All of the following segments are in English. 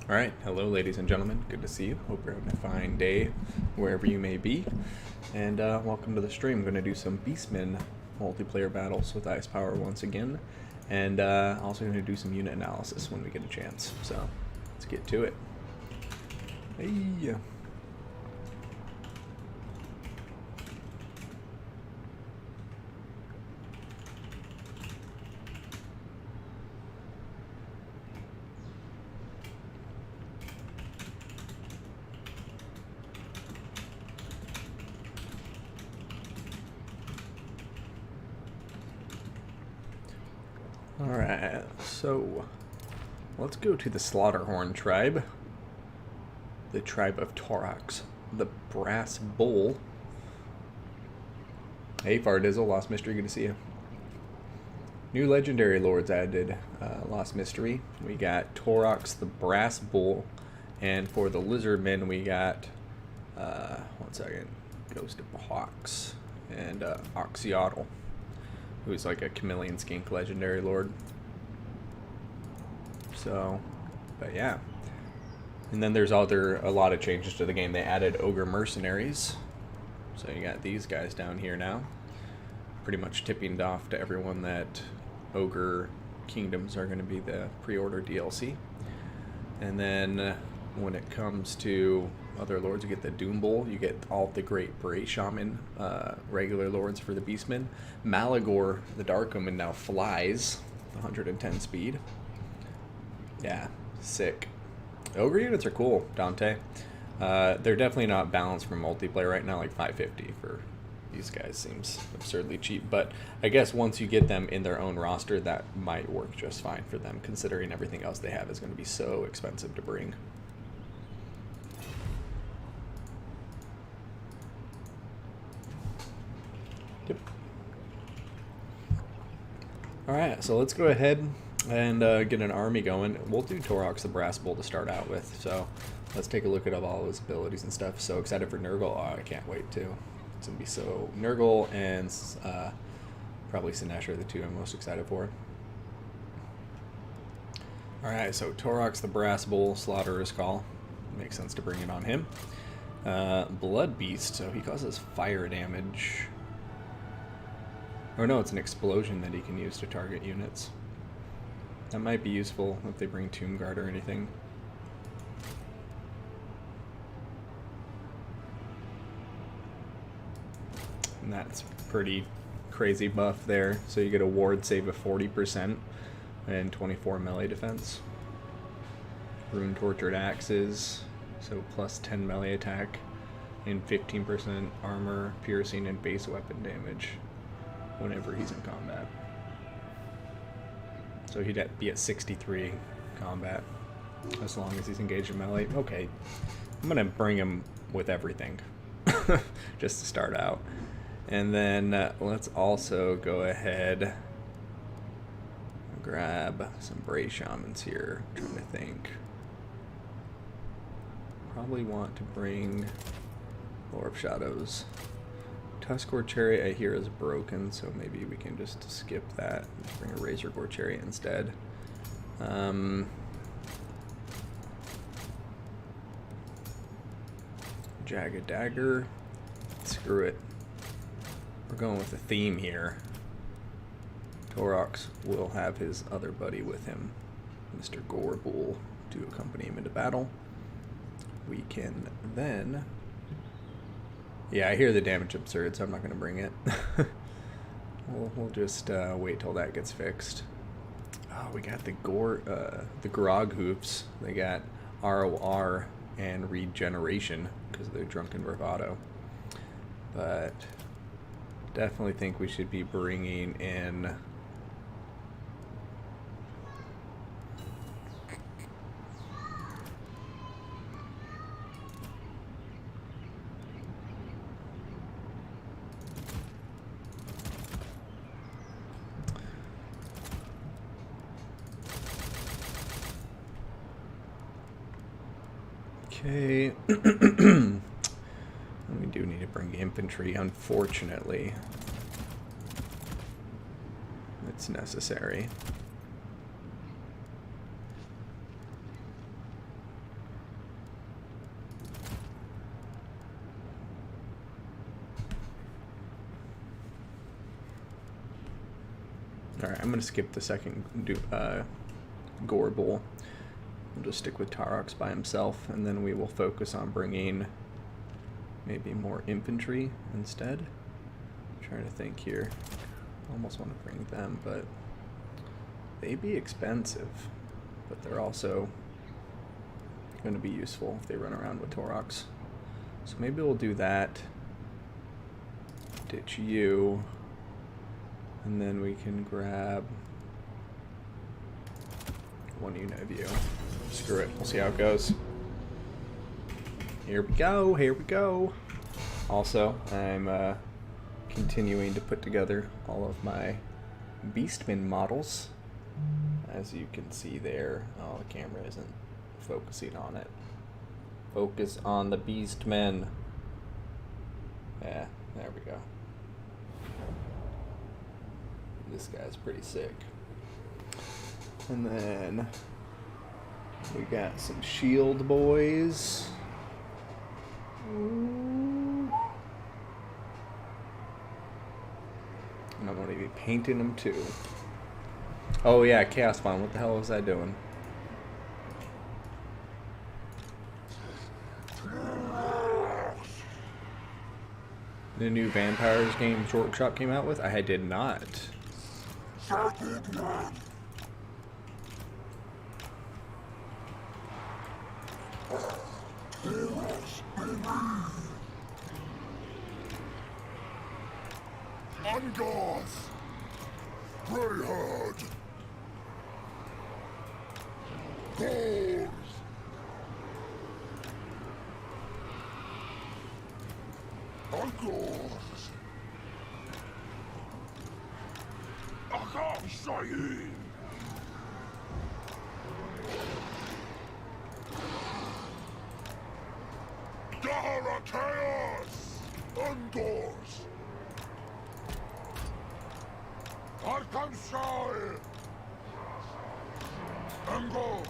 Alright, hello ladies and gentlemen, good to see you. Hope you're having a fine day wherever you may be. And welcome to the stream. I'm going to do some Beastmen multiplayer battles with Ice Power once again. And also going to do some unit analysis when we get a chance. So, let's get to it. Hey! Alright, so let's go to the Slaughterhorn tribe. The tribe of Torox. The Brass Bull. Hey Fardizzle, Lost Mystery, good to see you. New legendary lords added, Lost Mystery. We got Torox the Brass Bull. And for the Lizardmen we got, one second, Ghost of Hawks and Oxyotl, who's like a chameleon skink legendary lord. So, but yeah. And then there's a lot of changes to the game. They added Ogre Mercenaries. So you got these guys down here now. Pretty much tipping off to everyone that Ogre Kingdoms are going to be the pre-order DLC. And then when it comes to other lords, you get the Doom Bull, you get all the great Bray Shaman regular lords for the Beastmen. Malagor, the Dark Omen, now flies, 110 speed. Yeah, sick. Ogre units are cool, Dante. They're definitely not balanced for multiplayer right now, like 550 for these guys seems absurdly cheap. But I guess once you get them in their own roster, that might work just fine for them, considering everything else they have is going to be so expensive to bring. Yep. Alright, so let's go ahead and get an army going. We'll do Torox the Brass Bull to start out with, so let's take a look at all his abilities and stuff. So excited for Nurgle. Oh, I can't wait too. It's going to be so... Nurgle and probably Sinesh are the two I'm most excited for. Alright, so Torox the Brass Bull, Slaughterer's Call. Makes sense to bring it on him. Blood Beast, so he causes fire damage. Or no, it's an explosion that he can use to target units. That might be useful if they bring Tomb Guard or anything. And that's pretty crazy buff there. So you get a ward save of 40% and 24 melee defense. Rune Tortured Axes, so plus 10 melee attack and 15% armor, piercing, and base weapon damage whenever he's in combat. So he'd be at 63 combat as long as he's engaged in melee. Okay, I'm gonna bring him with everything just to start out. And then let's also go ahead and grab some Bray Shamans here. I'm trying to think. Probably want to bring Lore of Shadows. Tuskgore Chariot I hear is broken, so maybe we can just skip that and bring a Razor Gore Chariot instead. Jagged Dagger. Screw it. We're going with a theme here. Torox will have his other buddy with him, Mr. Gorebull, to accompany him into battle. We can then... Yeah, I hear the damage absurd, so I'm not going to bring it. we'll just wait till that gets fixed. Oh, we got the Grog Hoops. They got ROR and Regeneration because of their Drunken Bravado. But definitely think we should be bringing in... Okay. We do need to bring infantry, unfortunately. It's necessary. Alright, I'm going to skip the second Gore Bull. We'll just stick with Tarox by himself, and then we will focus on bringing maybe more infantry instead. I'm trying to think here. I almost want to bring them, but they'd be expensive. But they're also going to be useful if they run around with Tarox. So maybe we'll do that. Ditch you. And then we can grab one unit of you. Screw it. We'll see how it goes. Here we go. Here we go. Also, I'm continuing to put together all of my Beastmen models. As you can see there. Oh, the camera isn't focusing on it. Focus on the Beastmen. Yeah, there we go. This guy's pretty sick. And then we got some shield boys. And I'm going to be painting them too. Oh yeah, Chaos Spawn. What the hell was I doing? The new Vampires Games Workshop came out with? I did not. Ungoth! Greyherd! Ghouls! Ungoth! Acham Shaheen! Dahara Chaos! Ungoth! Arkham Shire! Ungoth!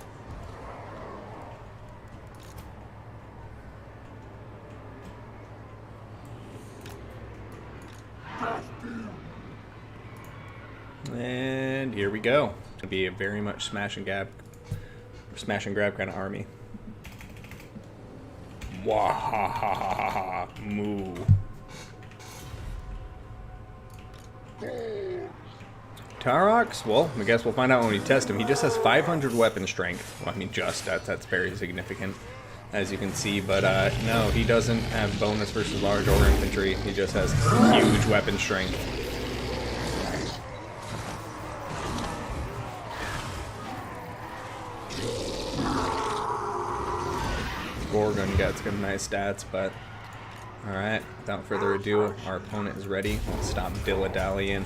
And here we go. It's gonna be a very much smash and grab kind of army. Wahahaha, moo. Tarox? Well, I guess we'll find out when we test him. He just has 500 weapon strength. Well, I mean, that's very significant, as you can see. But no, he doesn't have bonus versus large or infantry. He just has huge weapon strength. Gorgon got some nice stats, but alright, without further ado, our opponent is ready. Let's stop dilly-dallying.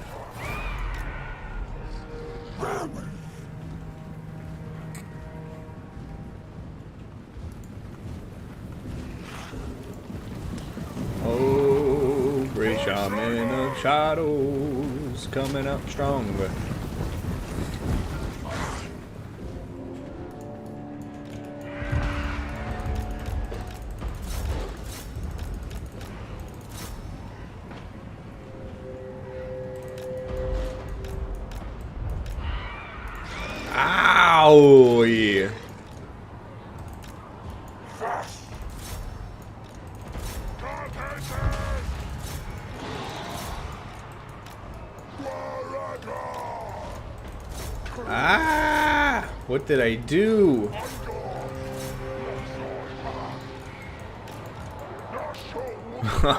Oh, great shaman of shadows, coming up stronger. Ow! Ah! What did I do?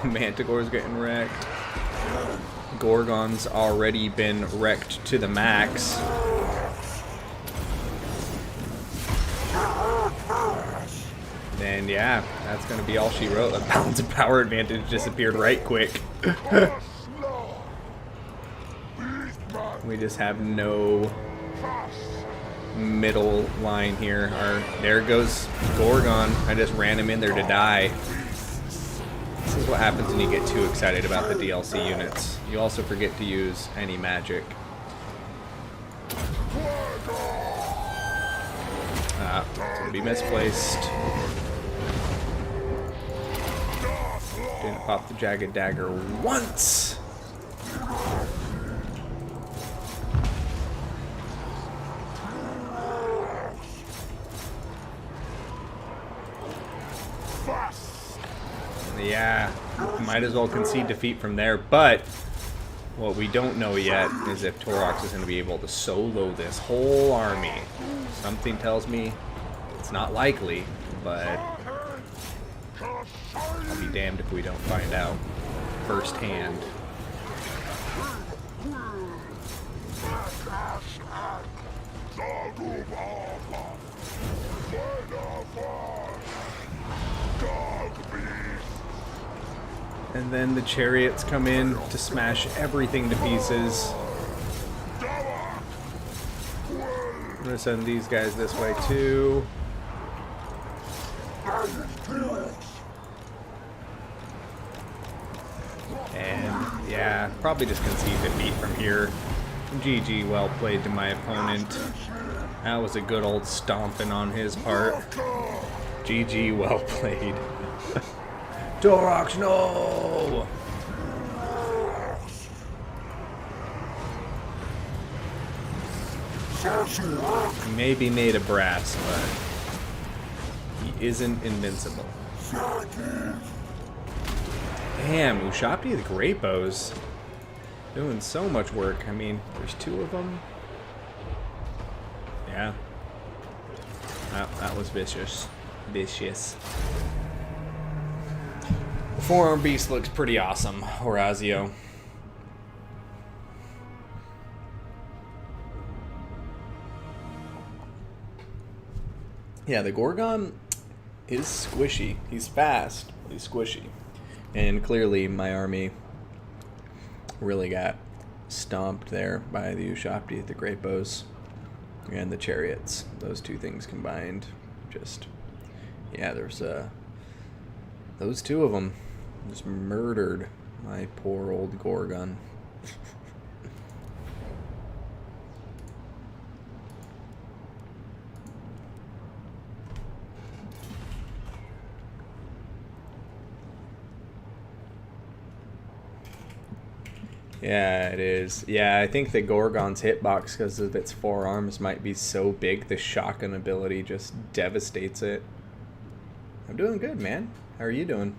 Manticore's getting wrecked. Gorgon's already been wrecked to the max. And yeah, that's going to be all she wrote. The balance of power advantage disappeared right quick. We just have no middle line here. There goes Gorgon. I just ran him in there to die. This is what happens when you get too excited about the DLC units. You also forget to use any magic. It's going to be misplaced. Didn't pop the Jagged Dagger once. Might as well concede defeat from there, but what we don't know yet is if Torox is going to be able to solo this whole army. Something tells me it's not likely, but I'll be damned if we don't find out firsthand. And then the chariots come in to smash everything to pieces. I'm gonna send these guys this way too. And yeah, probably just concede defeat from here. GG, well played to my opponent. That was a good old stomping on his part. GG, well played. Torox, no! He may be made of brass, but he isn't invincible. Damn, Ushabti the Great Bows. Doing so much work. I mean, there's two of them. Yeah. That was vicious. Vicious. The forearm beast looks pretty awesome, Horazio. Yeah, the Gorgon is squishy. He's fast, but he's squishy. And clearly my army really got stomped there by the Ushabti, the Great Bows, and the chariots. Those two things combined, just, yeah, there's those two of them just murdered my poor old Gorgon. Yeah, it is. Yeah, I think the Gorgon's hitbox, because of its forearms, might be so big, the shotgun ability just devastates it. I'm doing good, man. How are you doing?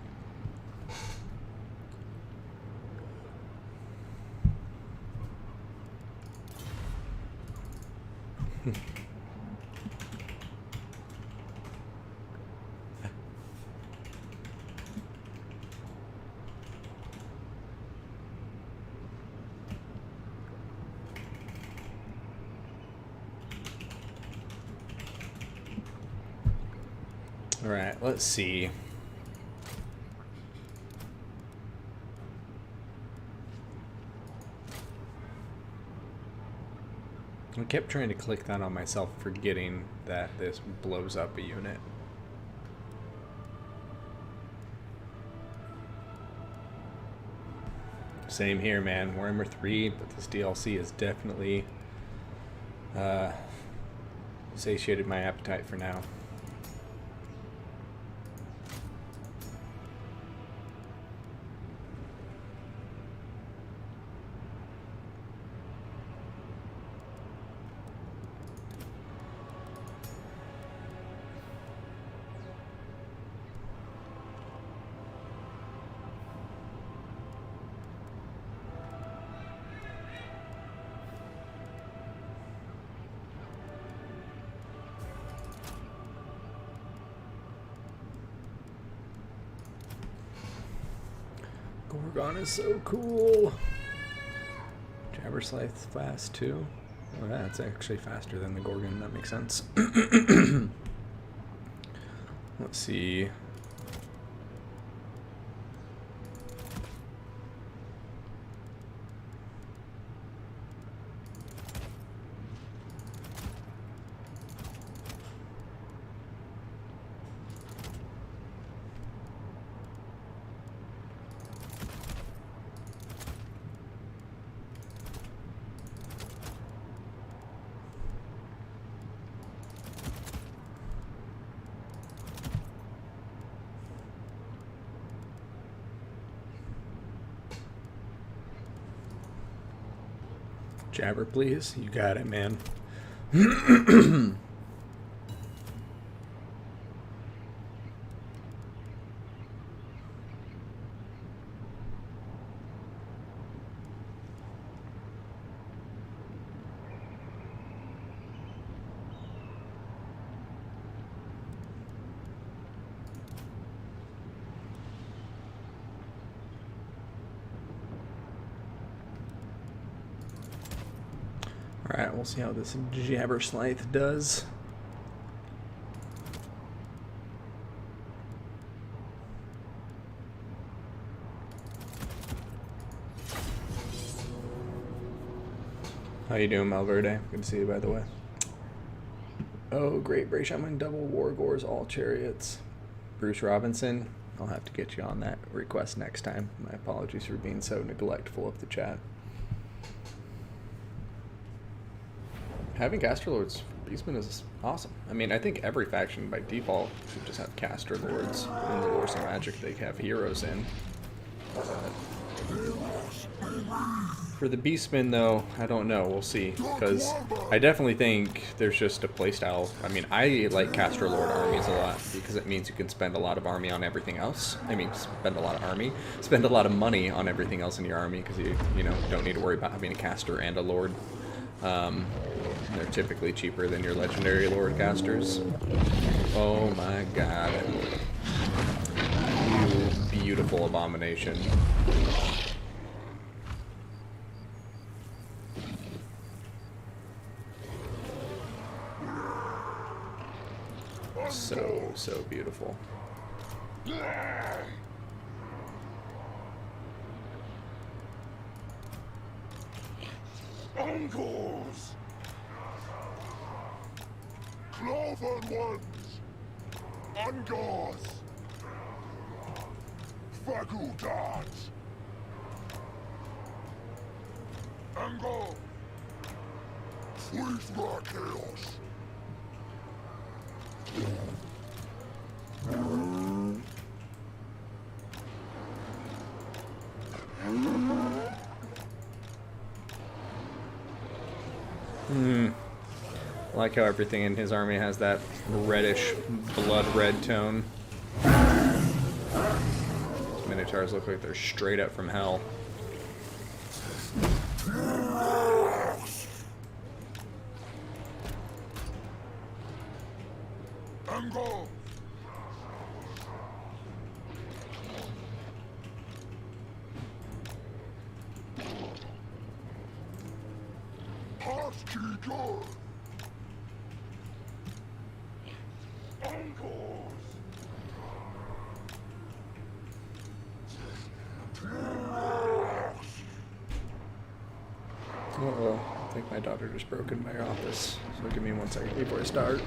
All right, let's see. I kept trying to click that on myself, forgetting that this blows up a unit. Same here, man. Warhammer 3, but this DLC has definitely satiated my appetite for now. Gorgon is so cool. Jabberslythe's fast too. Oh, that's actually faster than the Gorgon. That makes sense. Let's see. Jabber, please. You got it, man. Alright, we'll see how this Jabberslythe does. How you doing, Malverde? Good to see you, by the way. Oh, great. Brayshaman, double Wargores, all chariots. Bruce Robinson, I'll have to get you on that request next time. My apologies for being so neglectful of the chat. Having Caster Lords for Beastmen is awesome. I mean, I think every faction by default should just have Caster Lords. In the Wars of Magic, they have heroes in. For the Beastmen, though, I don't know. We'll see. Because I definitely think there's just a playstyle. I mean, I like Caster Lord armies a lot because it means you can spend a lot of army on everything else. I mean, spend a lot of money on everything else in your army because you know, don't need to worry about having a caster and a lord. They're typically cheaper than your legendary lord casters. Oh my god. You beautiful abomination. So beautiful. Uncles! Cloven ones! Ungors! Facultats! Angle! Freeze chaos! I like how everything in his army has that reddish, blood red tone. These Minotaurs look like they're straight up from hell. Angle! Housekeeper! Uncles! Uh-oh. I think my daughter just broke in my office. So give me 1 second before I start.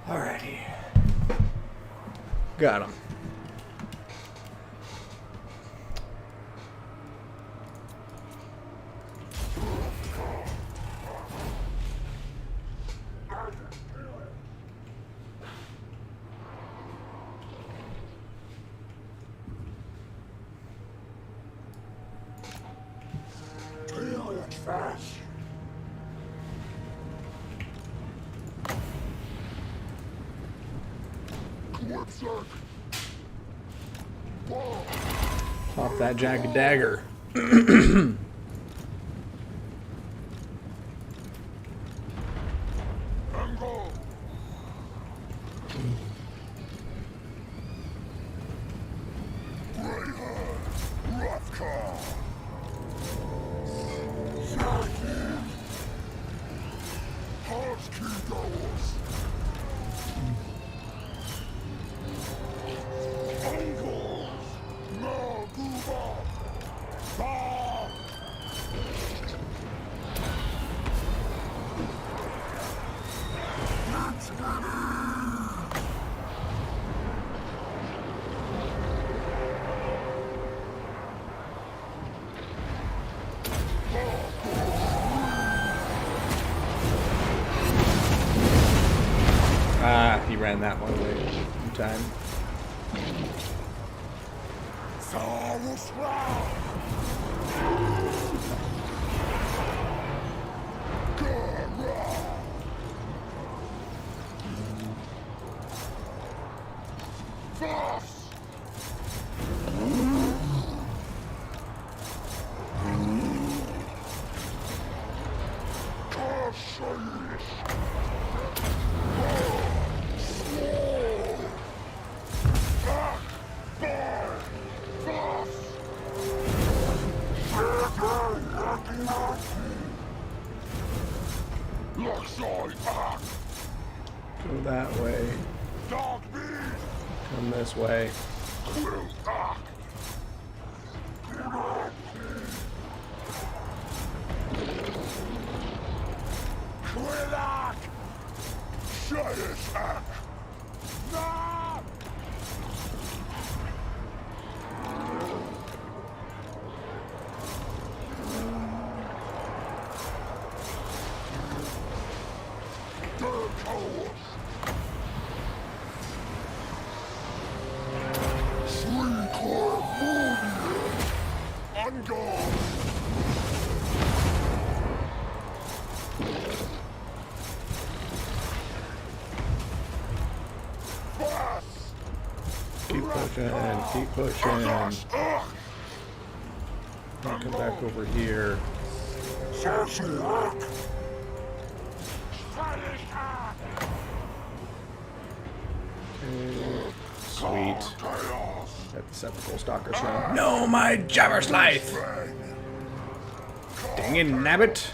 Alrighty. Got him. Fast! Whipsack! Bomb! Pop that jagged dagger. Angle! Greyhound! Ravka! that one away in time. Go that way. Come this way. Keep pushing, keep pushing. Come back over here. Okay, sweet. Got the sepulchral stalkers now. No, my jabber's life! Dang it, nabbit!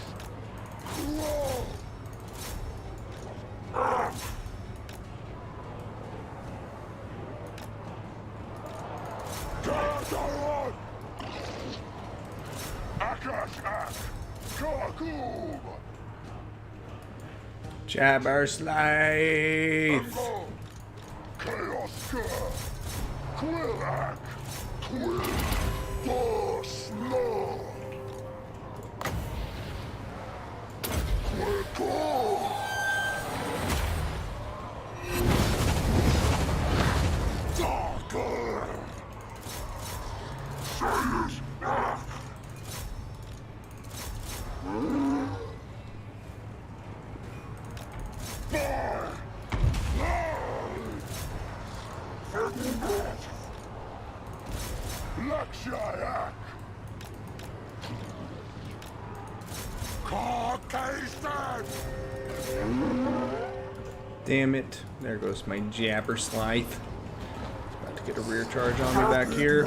Jabber's life! Damn it. There goes my jabber scythe. About to get a rear charge on me back here.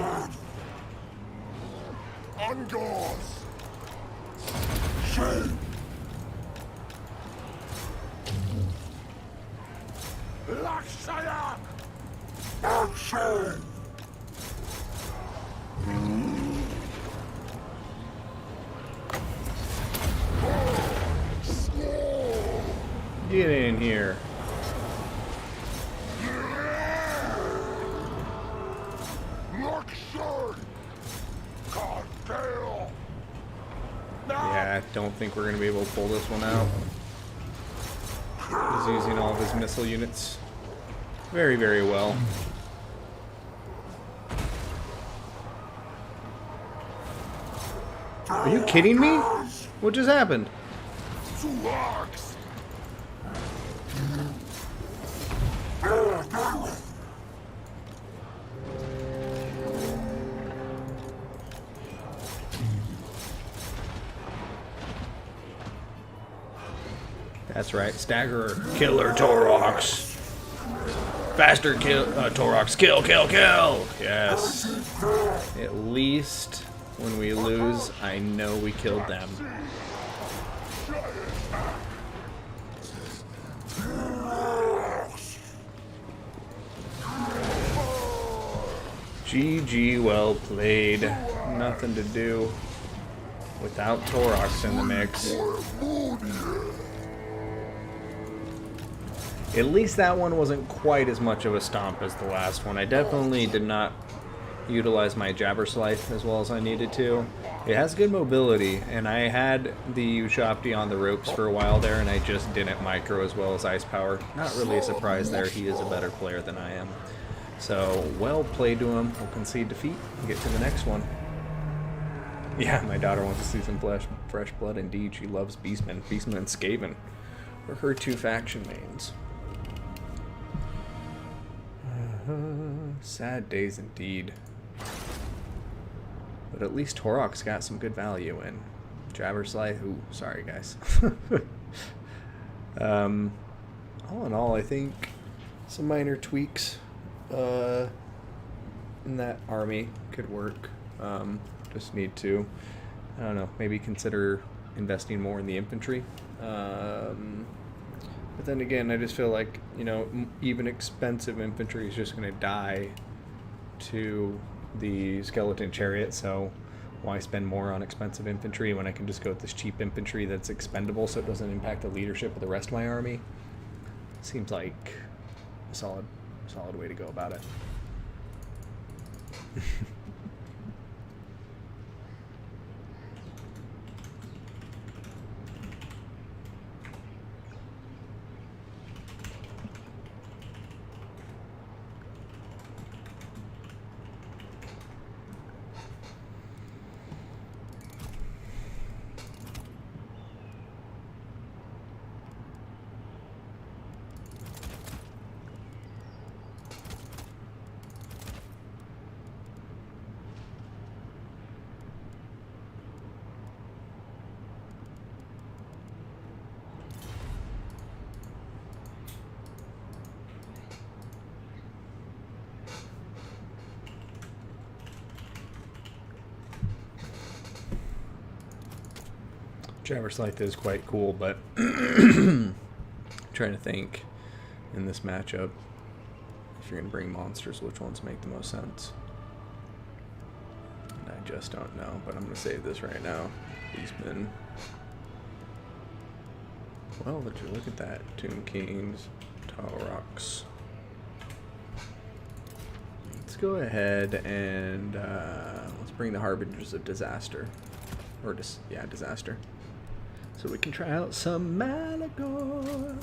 Get in here. Yeah, I don't think we're going to be able to pull this one out. He's using all of his missile units very, very well. Are you kidding me? What just happened? That's right, Staggerer, Killer Torox. Faster kill, Torox, kill, kill, kill! Yes. At least when we lose, I know we killed them. GG, well played. Nothing to do without Torox in the mix. At least that one wasn't quite as much of a stomp as the last one. I definitely did not utilize my Jabber Scythe as well as I needed to. It has good mobility, and I had the Ushopti on the ropes for a while there, and I just didn't micro as well as Ice Power. Not really a surprise there. He is a better player than I am. So, well played to him. We'll concede defeat and get to the next one. Yeah, my daughter wants to see some fresh blood. Indeed, she loves Beastmen. Beastmen and Skaven are her two faction mains. Sad days indeed. But at least Torok's got some good value in. Jabber Scythe. Ooh, sorry guys. All in all, I think some minor tweaks in that army could work. Just need to, I don't know, maybe consider investing more in the infantry. But then again, I just feel like, you know, even expensive infantry is just going to die to the skeleton chariot, so why spend more on expensive infantry when I can just go with this cheap infantry that's expendable so it doesn't impact the leadership of the rest of my army? Seems like a solid way to go about it. Jabber Scythe is quite cool, but trying to think in this matchup, if you're going to bring monsters, which ones make the most sense? And I just don't know, but I'm going to save this right now. Beastmen. Well, would you look at that? Tomb Kings, Taurox. Let's go ahead and let's bring the Harbingers of Disaster. Or just, yeah, Disaster. So we can try out some Malagor.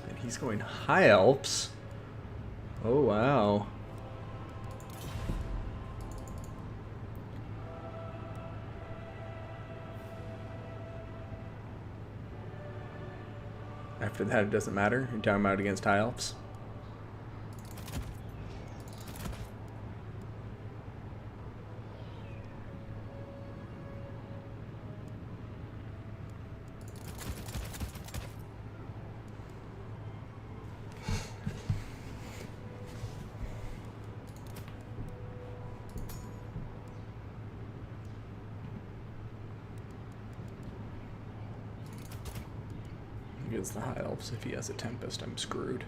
And he's going High Alps. Oh, wow. After that, it doesn't matter. You're talking about against High Alps. Against the High Elves, if he has a Tempest, I'm screwed.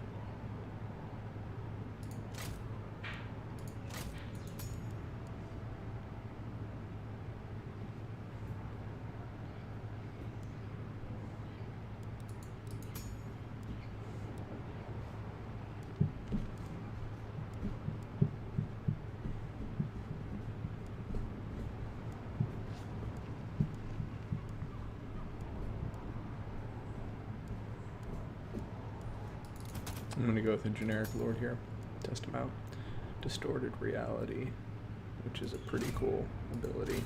I'm going to go with a generic lord here. Test him out. Distorted Reality, which is a pretty cool ability.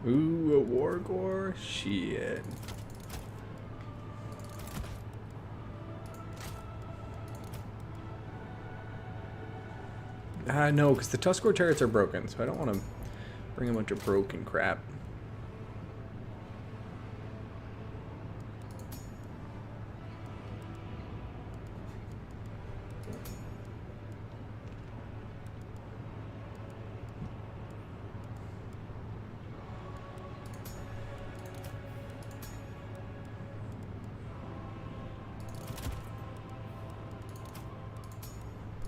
Ooh, a Wargore? Shit. No, because the Tuskor turrets are broken, so I don't want to bring a bunch of broken crap.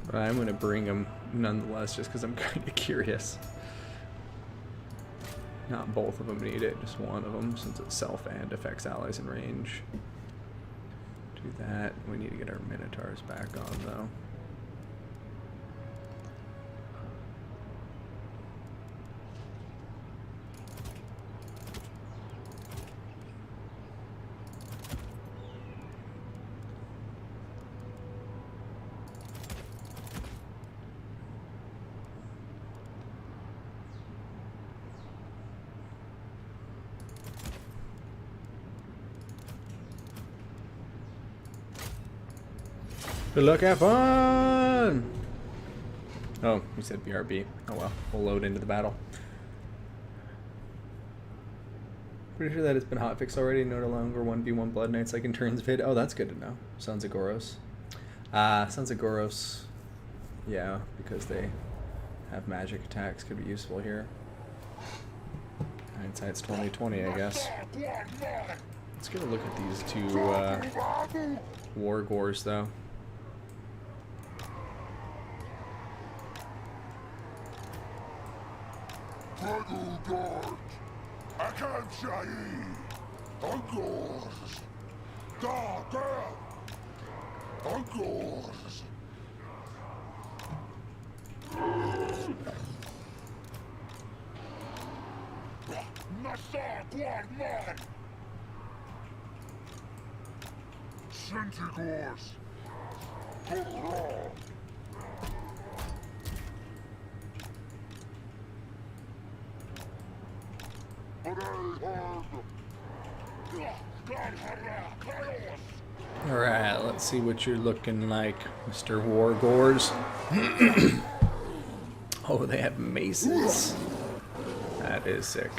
But I'm going to bring them nonetheless, just because I'm kind of curious. Not both of them need it, just one of them, since it's self and affects allies in range. Do that. We need to get our Minotaurs back on, though. Good luck, have fun! Oh, he said BRB. Oh well, we'll load into the battle. Pretty sure that it's been hotfixed already. No longer 1v1 Blood Knights like in turns vid. Oh, that's good to know. Sons of Goros. Sons of Goros. Yeah, because they have magic attacks. Could be useful here. Hindsight's 20/20, I guess. Let's get a look at these two Wargores, though. Alright, let's see what you're looking like, Mr. Wargores. Oh, they have maces. That is sick.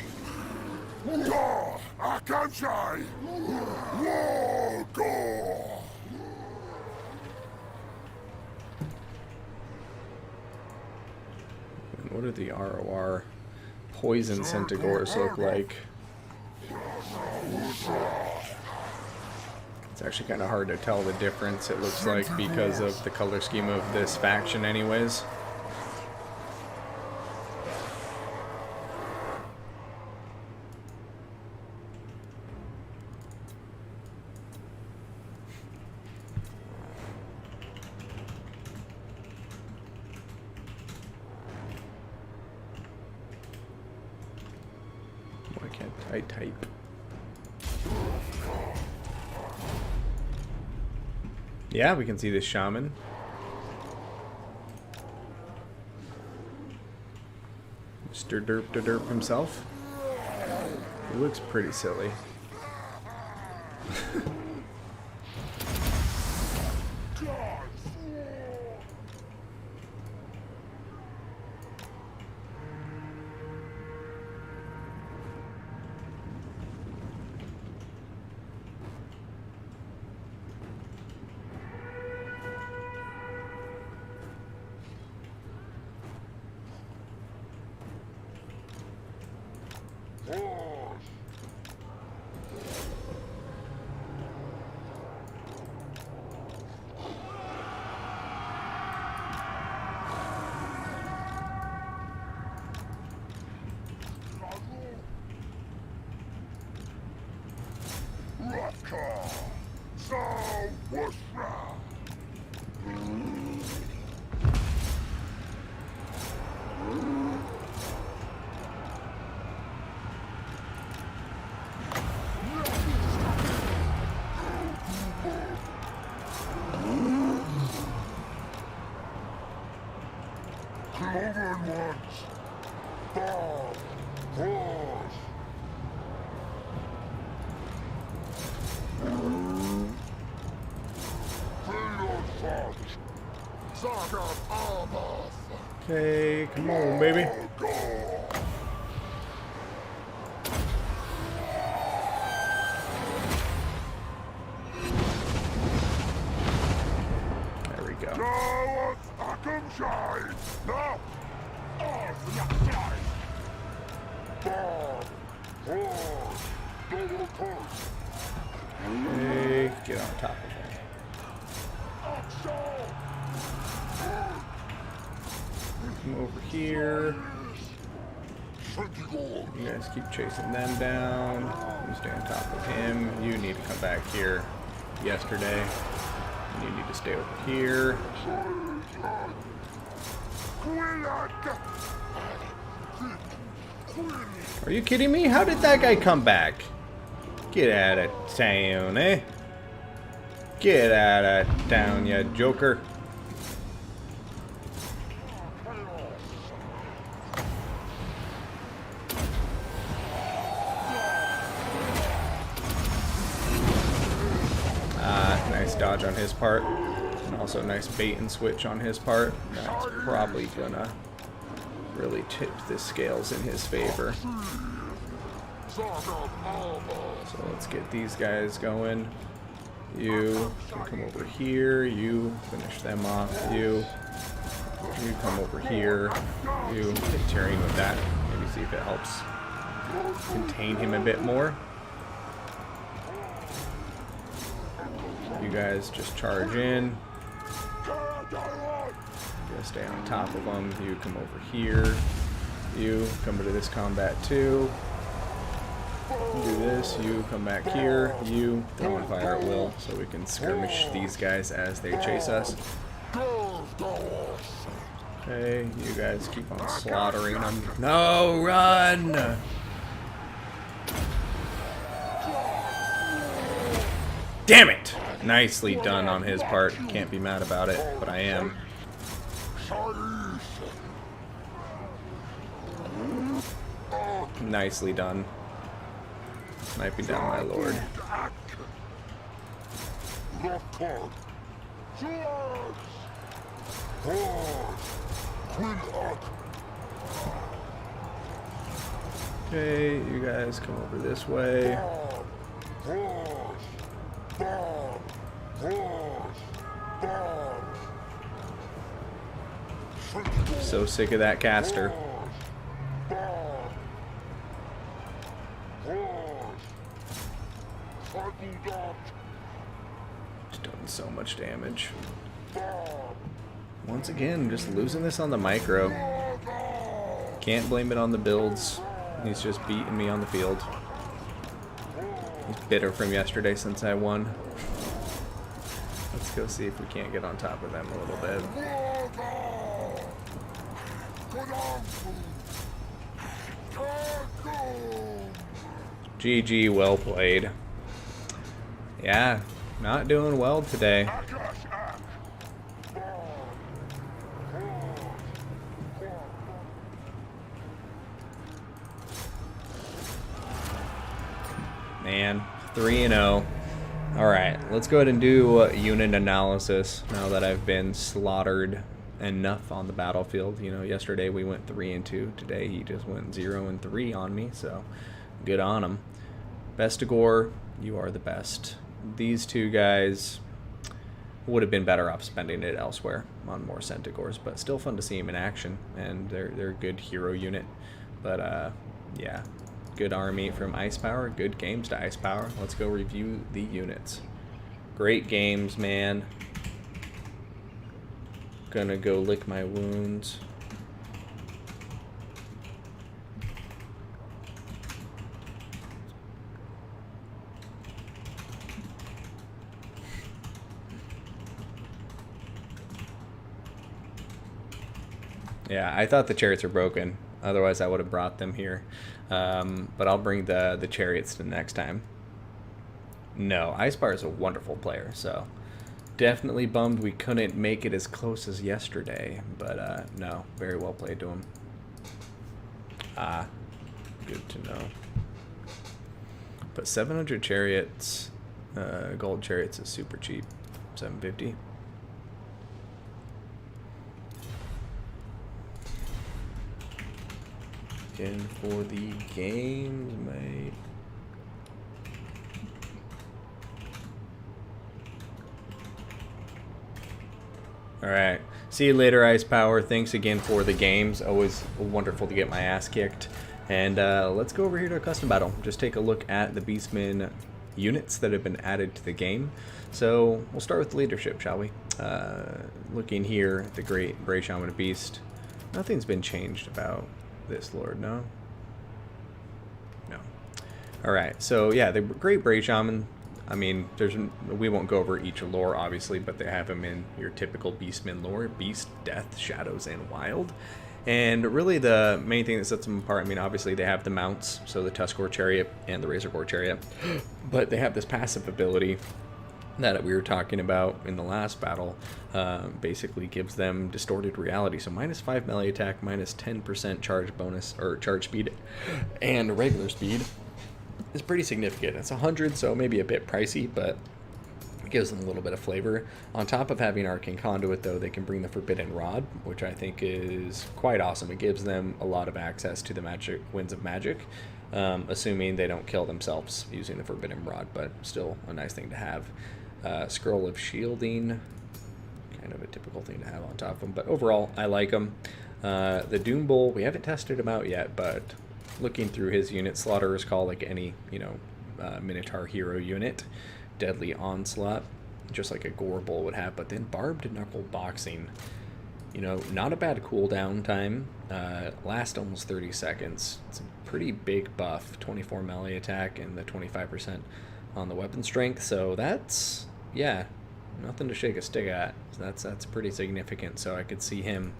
And what do the ROR poison Centigores look like? It's actually kind of hard to tell the difference, it looks like, because of the color scheme of this faction anyways. Why can't I type? Yeah, we can see this shaman. Mr. Derp to Derp himself. He looks pretty silly. Okay, come on, baby. There we go. Hey, get on top of him. Come over here. You guys keep chasing them down. You stay on top of him. You need to come back here. Yesterday. And you need to stay over here. Are you kidding me? How did that guy come back? Get out of town, eh? Get out of town, you joker. Nice dodge on his part. And also nice bait and switch on his part. That's probably gonna really tip the scales in his favor. So let's get these guys going. You can come over here. You finish them off. You come over here. You hit Tyrion with that. Maybe see if it helps contain him a bit more. You guys just charge in. Gotta stay on top of them. You come over here. You come to this combat too. Do this. You come back here. You throw on fire at will, so we can skirmish these guys as they chase us. Okay, you guys keep on slaughtering them. No, run! Damn it! Nicely done on his part. Can't be mad about it, but I am. Nicely done. Sniping down my lord. Okay, you guys come over this way. So sick of that caster. Just doing so much damage. Once again, just losing this on the micro. Can't blame it on the builds. He's just beating me on the field. He's bitter from yesterday since I won. Let's go see if we can't get on top of them a little bit. GG, well played. Yeah, not doing well today. Man, 3-0. Alright, let's go ahead and do unit analysis now that I've been slaughtered enough on the battlefield. You know, yesterday we went 3-2. Today he just went 0-3 on me, so good on him. Bestigor, you are the best. These two guys would have been better off spending it elsewhere on more Centigors, but still fun to see him in action, and they're a good hero unit. But yeah, good army from Ice Power, good games to Ice Power. Let's go review the units. Great games, man. Gonna go lick my wounds. Yeah, I thought the chariots were broken. Otherwise, I would have brought them here. But I'll bring the chariots to next time. No, Icepire is a wonderful player, so definitely bummed we couldn't make it as close as yesterday. But no, very well played to him. Ah, good to know. But 700 chariots, gold chariots is super cheap. 750. again for the games, mate. Alright. See you later, Ice Power. Thanks again for the games. Always wonderful to get my ass kicked. And let's go over here to a custom battle. Just take a look at the Beastmen units that have been added to the game. So we'll start with the leadership, shall we? Looking here at the Great Bray Shaman Beast. Nothing's been changed about this lord, no? No. Alright, so yeah, the Great Bray Shaman, I mean, we won't go over each lore, obviously, but they have him in your typical Beastmen lore. Beast, Death, Shadows, and Wild. And really the main thing that sets them apart, I mean, obviously they have the mounts, so the Tuskor Chariot and the Razorgore Chariot. But they have this passive ability that we were talking about in the last battle. Basically gives them distorted reality. So -5 melee attack, -10% charge bonus, or charge speed, and regular speed. Is pretty significant. It's 100, so maybe a bit pricey, but it gives them a little bit of flavor. On top of having Arcane Conduit, though, they can bring the Forbidden Rod, which I think is quite awesome. It gives them a lot of access to the magic winds of magic, assuming they don't kill themselves using the Forbidden Rod, but still a nice thing to have. Scroll of Shielding, kind of a typical thing to have on top of them, but overall, I like them. The Doom Bull, we haven't tested him out yet, but looking through his unit, Slaughterer's Call, like any, Minotaur hero unit. Deadly Onslaught, just like a Gore Bull would have, but then Barbed Knuckle Boxing, not a bad cooldown time. Lasts almost 30 seconds. It's a pretty big buff, 24 melee attack and the 25% on the weapon strength, so that's, yeah, nothing to shake a stick at. That's pretty significant, so I could see him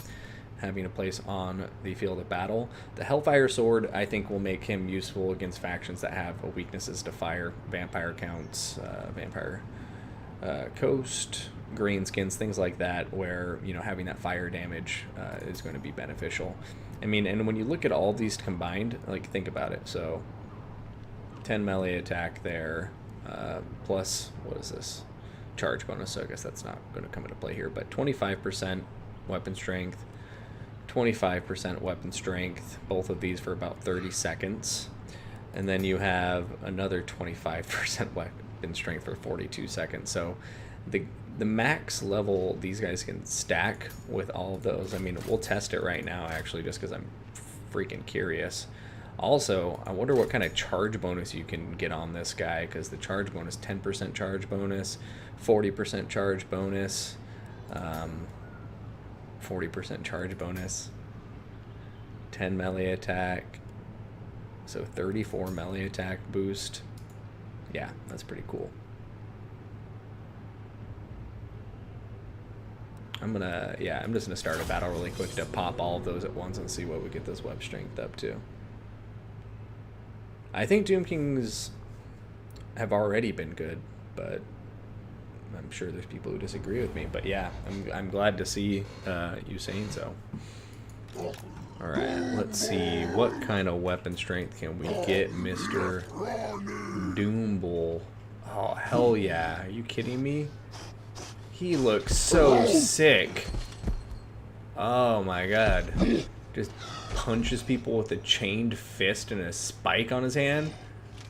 having a place on the field of battle. The Hellfire Sword, I think, will make him useful against factions that have weaknesses to fire, vampire counts, vampire coast, greenskins, things like that, where, having that fire damage is going to be beneficial. I mean, and when you look at all these combined, like, think about it. So 10 melee attack there, plus, what is this? Charge bonus, so I guess that's not going to come into play here, but 25% weapon strength, 25% weapon strength, both of these for about 30 seconds. And then you have another 25% weapon strength for 42 seconds. So the max level these guys can stack with all of those, I mean, we'll test it right now, actually, just because I'm freaking curious. Also, I wonder what kind of charge bonus you can get on this guy, because the charge bonus, 10% charge bonus, 40% charge bonus, 40% charge bonus, 10 melee attack, so 34 melee attack boost. Yeah, that's pretty cool. I'm just gonna start a battle really quick to pop all of those at once and see what we get this web strength up to. I think Doom Kings have already been good, but I'm sure there's people who disagree with me. But yeah, I'm glad to see you saying so. All right, let's see what kind of weapon strength can we get, Mr. Doom Bull. Oh hell yeah! Are you kidding me? He looks so sick. Oh my god! Just punches people with a chained fist and a spike on his hand.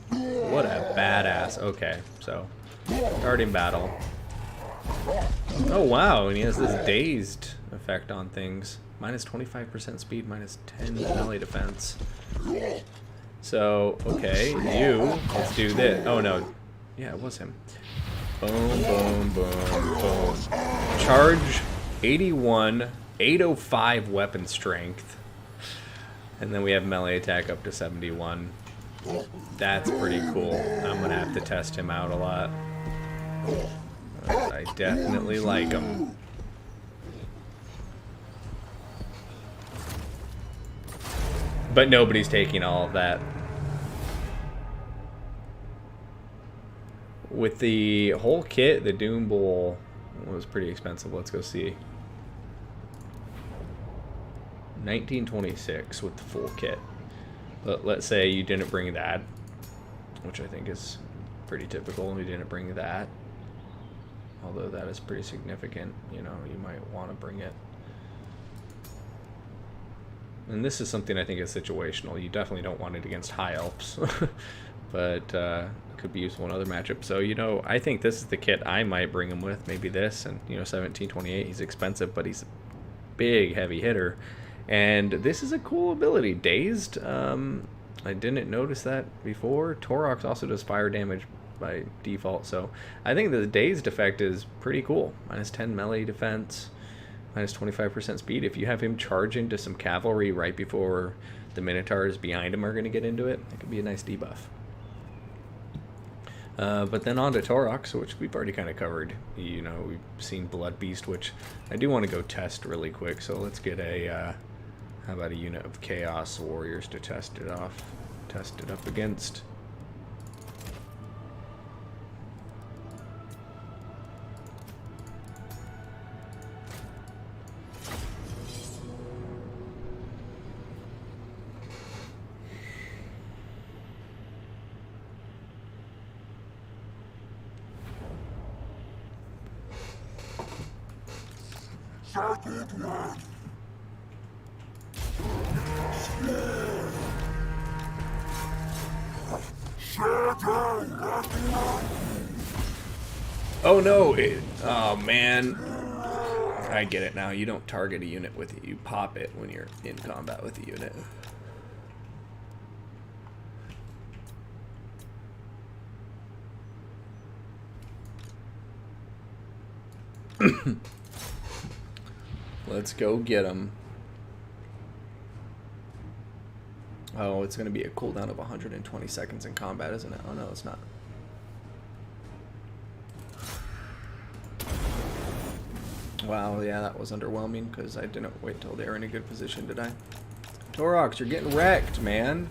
What a badass. Okay, so starting battle. Oh wow, and he has this dazed effect on things. Minus 25% speed, minus 10 melee defense. So, okay, let's do this. Oh no, yeah, it was him. Boom, boom, boom, boom. Charge 81, 805 weapon strength. And then we have melee attack up to 71. That's pretty cool. I'm gonna have to test him out a lot. I definitely like him. But nobody's taking all of that. With the whole kit, the Doom Bull was pretty expensive. Let's go see. 1926 with the full kit. But let's say you didn't bring that, which I think is pretty typical. You didn't bring that. Although that is pretty significant, you might want to bring it. And this is something I think is situational. You definitely don't want it against high elves, but could be useful in other matchups. So, you know, I think this is the kit I might bring him with. Maybe this, and, you know, 1728, he's expensive, but he's a big, heavy hitter. And this is a cool ability. Dazed, I didn't notice that before. Torox also does fire damage by default, so I think the Dazed effect is pretty cool. Minus 10 melee defense, minus 25% speed. If you have him charge into some cavalry right before the Minotaurs behind him are going to get into it, it could be a nice debuff. But then on to Torox, which we've already kind of covered. You know, we've seen Blood Beast, which I do want to go test really quick, so let's get a... how about a unit of Chaos Warriors to test it up against? Circled one. Oh no! Oh man! I get it now. You don't target a unit with it. You pop it when you're in combat with the unit. Let's go get him. Oh, it's going to be a cooldown of 120 seconds in combat, isn't it? Oh no, it's not. Wow, yeah, that was underwhelming because I didn't wait till they were in a good position, did I? Torox, you're getting wrecked, man.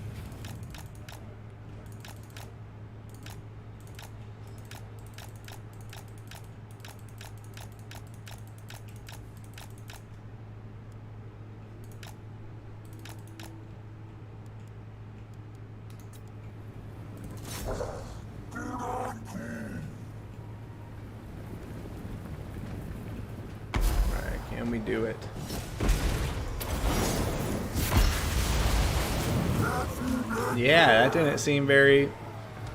Can we do it? Yeah, that didn't seem very...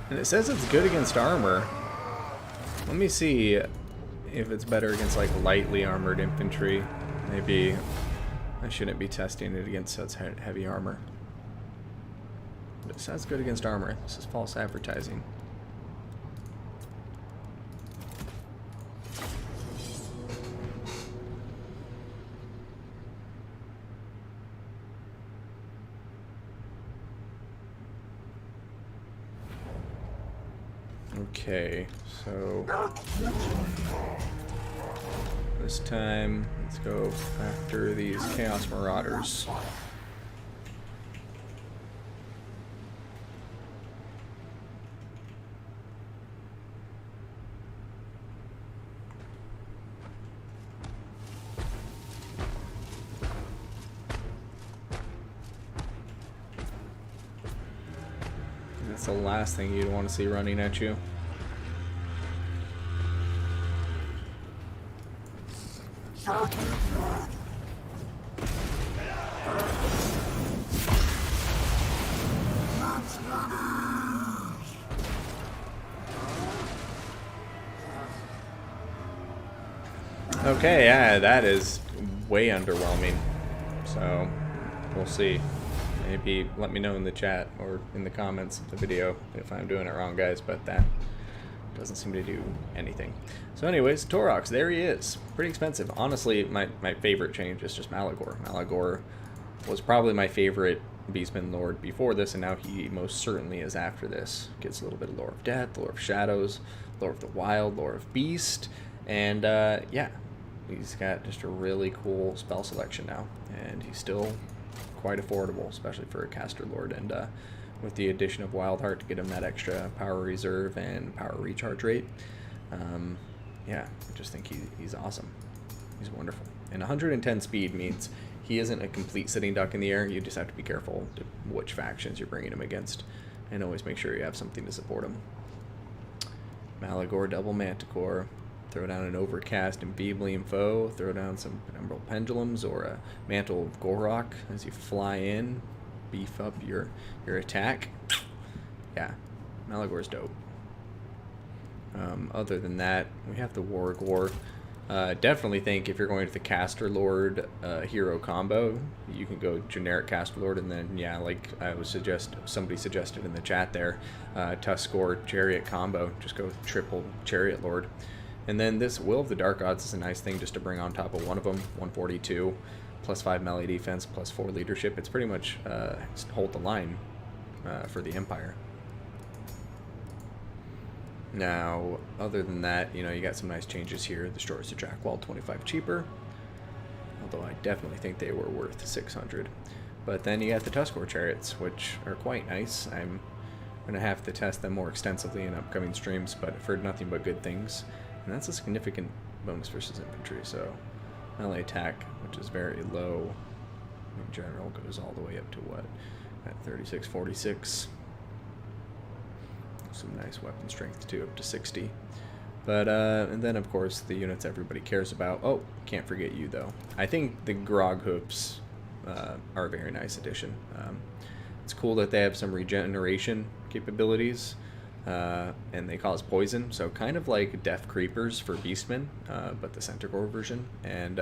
And it says it's good against armor. Let me see if it's better against, like, lightly armored infantry. Maybe I shouldn't be testing it against such heavy armor. But it says good against armor. This is false advertising. Okay, so this time let's go after these Chaos Marauders. That's the last thing you'd want to see running at you. Okay, yeah, that is way underwhelming. So, we'll see. Maybe let me know in the chat or in the comments of the video if I'm doing it wrong, guys, but that doesn't seem to do anything. So anyways, Torox, there he is. Pretty expensive. Honestly, my favorite change is just Malagor. Malagor was probably my favorite Beastman Lord before this, and now he most certainly is after this. Gets a little bit of Lore of Death, Lore of Shadows, Lore of the Wild, Lore of Beast, and yeah, he's got just a really cool spell selection now, and he's still quite affordable, especially for a caster lord, and with the addition of Wild Heart to get him that extra power reserve and power recharge rate. Yeah, I just think he's awesome. He's wonderful. And 110 speed means he isn't a complete sitting duck in the air. You just have to be careful to which factions you're bringing him against, and always make sure you have something to support him. Malagor, double Manticore. Throw down an Overcast and Beebly Foe. Throw down some Emerald Pendulums or a Mantle of Gorok as you fly in. Beef up your attack. Yeah, Malagor's dope. Other than that, we have the Wargor. Definitely think if you're going to the Caster Lord hero combo, you can go generic Caster Lord, and then yeah, like somebody suggested in the chat there, Tuskor Chariot combo. Just go triple Chariot Lord, and then this Will of the Dark Gods is a nice thing just to bring on top of one of them. 142, +5 melee defense, +4 leadership. It's pretty much hold the line for the Empire. Now, other than that, you know, you got some nice changes here. The Destroyers to Track Wall, 25 cheaper. Although I definitely think they were worth 600. But then you got the Tuskor Chariots, which are quite nice. I'm going to have to test them more extensively in upcoming streams, but I've heard nothing but good things. And that's a significant bonus versus infantry. So, melee attack, which is very low in general, goes all the way up to what? At 36, 46. Some nice weapon strength too, up to 60. But and then of course the units everybody cares about. Oh, can't forget you though. I think the Grog Hoops are a very nice addition. It's cool that they have some regeneration capabilities, and they cause poison, so kind of like Death Creepers for Beastmen, but the Centaur version. And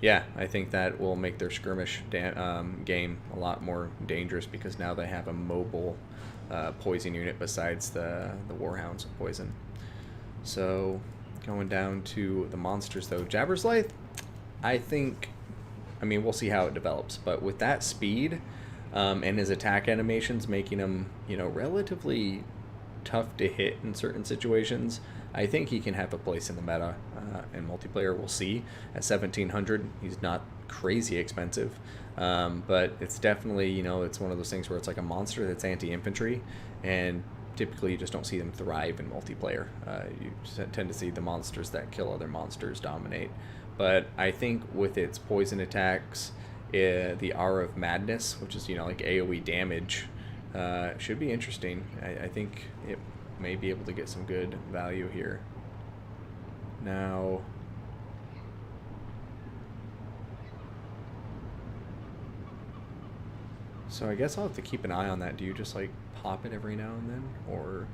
yeah, I think that will make their skirmish game a lot more dangerous because now they have a mobile poison unit besides the Warhounds of poison. So going down to the monsters though, Jabberslaith, I mean we'll see how it develops, but with that speed and his attack animations making him, you know, relatively tough to hit in certain situations, I think he can have a place in the meta and multiplayer. We'll see. At 1700, he's not crazy expensive, but it's definitely, you know, it's one of those things where it's like a monster that's anti-infantry, and typically you just don't see them thrive in multiplayer. You tend to see the monsters that kill other monsters dominate. But I think with its poison attacks, the Aura of Madness, which is, you know, like AoE damage, should be interesting. I think it may be able to get some good value here. Now, so I guess I'll have to keep an eye on that. Do you just like pop it every now and then, or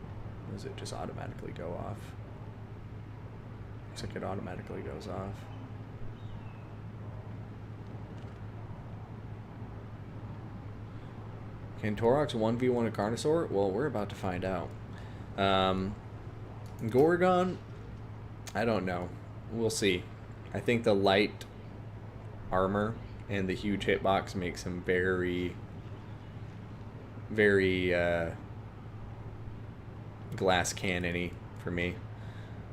does it just automatically go off? Looks like it automatically goes off. Can Torox 1v1 a Carnosaur? Well, we're about to find out. Gorgon, I don't know. We'll see. I think the light armor and the huge hitbox makes him very, very glass cannon-y for me.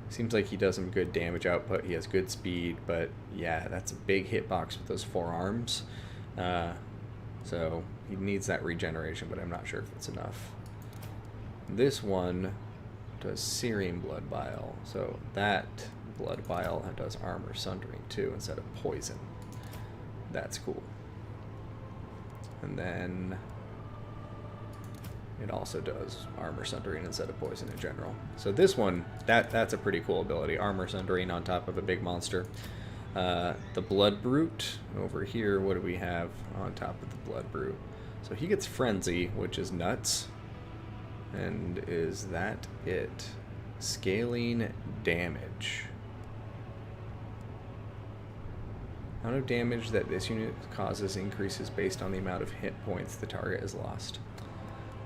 Seems like he does some good damage output. He has good speed, but yeah, that's a big hitbox with those 4 arms. So he needs that regeneration, but I'm not sure if it's enough. This one does Syrian Blood Bile, so that Blood Bile does armor sundering too instead of poison. That's cool. And then it also does armor sundering instead of poison in general. So this one, that's a pretty cool ability. Armor sundering on top of a big monster. The Blood Brute over here, what do we have on top of the Blood Brute? So he gets Frenzy, which is nuts. And is that it? Scaling damage. Amount of damage that this unit causes increases based on the amount of hit points the target has lost.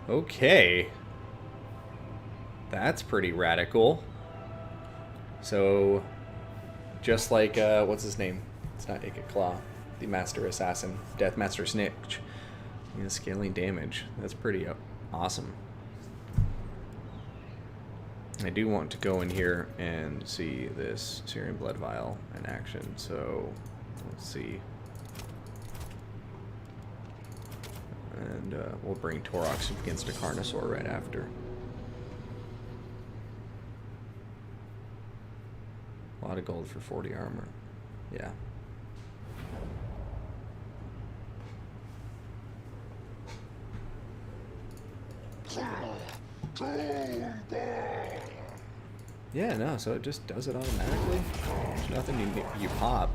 Okay. That's pretty radical. So, just like, what's his name? It's not Ikit Claw. The Master Assassin. Deathmaster Snitch. You know, scaling damage. That's pretty awesome. I do want to go in here and see this Syrian Blood Vial in action, so let's see. And we'll bring Torox against a Carnosaur right after. A lot of gold for 40 armor. Yeah. Yeah, no, so it just does it automatically. There's nothing you pop.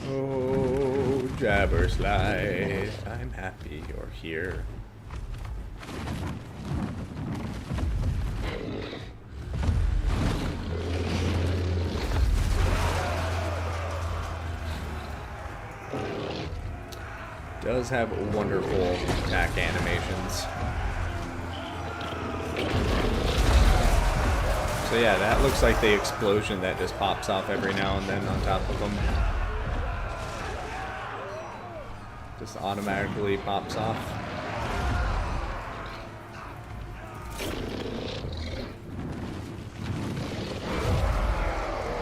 Oh, Jabberslide, I'm happy you're here. Does have wonderful attack animations. So yeah, that looks like the explosion that just pops off every now and then on top of them. Just automatically pops off.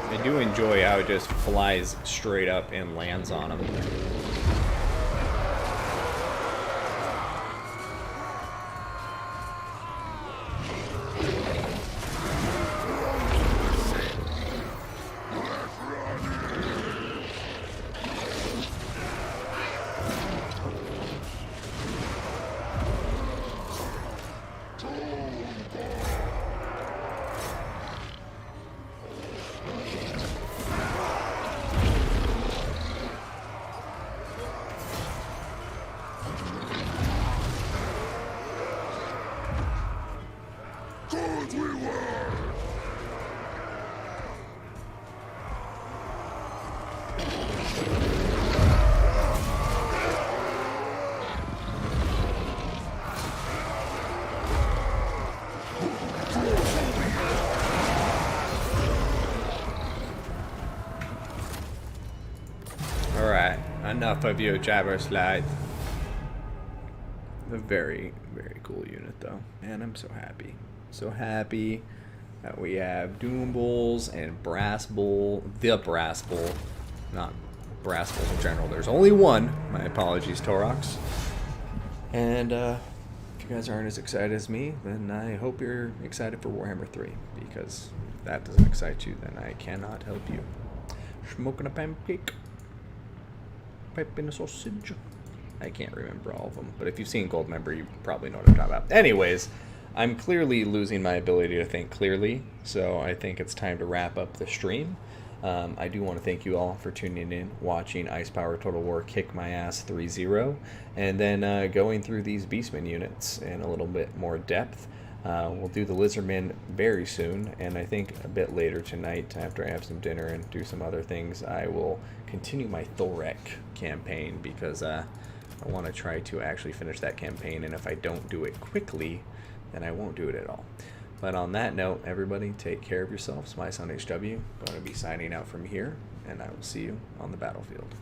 I do enjoy how it just flies straight up and lands on them. Alright, enough of you, Jabberslide. A very, very cool unit, though. Man, I'm so happy. So happy that we have Doom Bulls and Brass Bull. The Brass Bull. Not Brass Bulls in general. There's only one. My apologies, Torox. And if you guys aren't as excited as me, then I hope you're excited for Warhammer 3. Because if that doesn't excite you, then I cannot help you. Smoking a pancake. Pipe in a sausage. I can't remember all of them, but if you've seen Goldmember, you probably know what I'm talking about. Anyways, I'm clearly losing my ability to think clearly, so I think it's time to wrap up the stream. I do want to thank you all for tuning in, watching Ice Power Total War kick my ass 3-0, and then going through these Beastmen units in a little bit more depth. We'll do the Lizardmen very soon, and I think a bit later tonight, after I have some dinner and do some other things, I will continue my Thorek campaign, because I want to try to actually finish that campaign, and if I don't do it quickly, then I won't do it at all. But on that note, everybody, take care of yourselves. My son HW, going to be signing out from here, and I will see you on the battlefield.